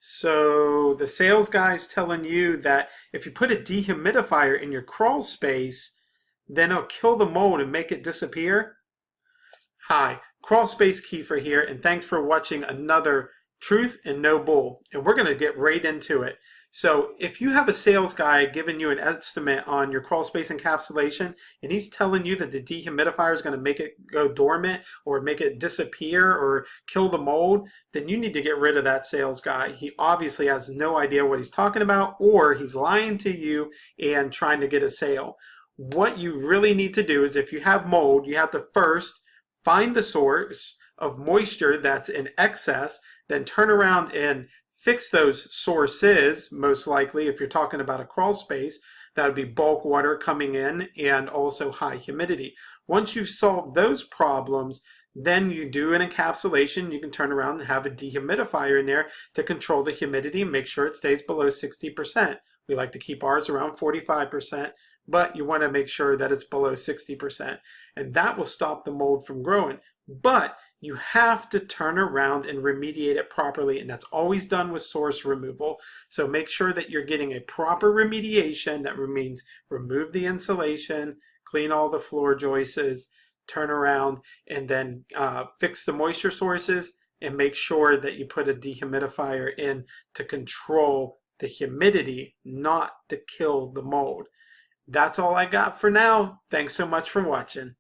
So the sales guy's telling you that if you put a dehumidifier in your crawl space, then it'll kill the mold and make it disappear. Hi, Crawl Space Kiefer here, and thanks for watching another Truth and No Bull. And we're going to get right into it. So if you have a sales guy giving you an estimate on your crawl space encapsulation, and he's telling you that the dehumidifier is going to make it go dormant or make it disappear or kill the mold, then you need to get rid of that sales guy. He obviously has no idea what he's talking about, or he's lying to you and trying to get a sale. What you really need to do is if you have mold, you have to first find the source of moisture that's in excess, then turn around and fix those sources. Most likely, if you're talking about a crawl space, that would be bulk water coming in and also high humidity. Once you've solved those problems, then you do an encapsulation. You can turn around and have a dehumidifier in there to control the humidity and make sure it stays below 60%. We like to keep ours around 45%, but you want to make sure that it's below 60%. And that will stop the mold from growing. But you have to turn around and remediate it properly, and that's always done with source removal. So make sure that you're getting a proper remediation. That means remove the insulation, clean all the floor joists, turn around, and then fix the moisture sources, and make sure that you put a dehumidifier in to control the humidity, not to kill the mold. That's all I got for now. Thanks so much for watching.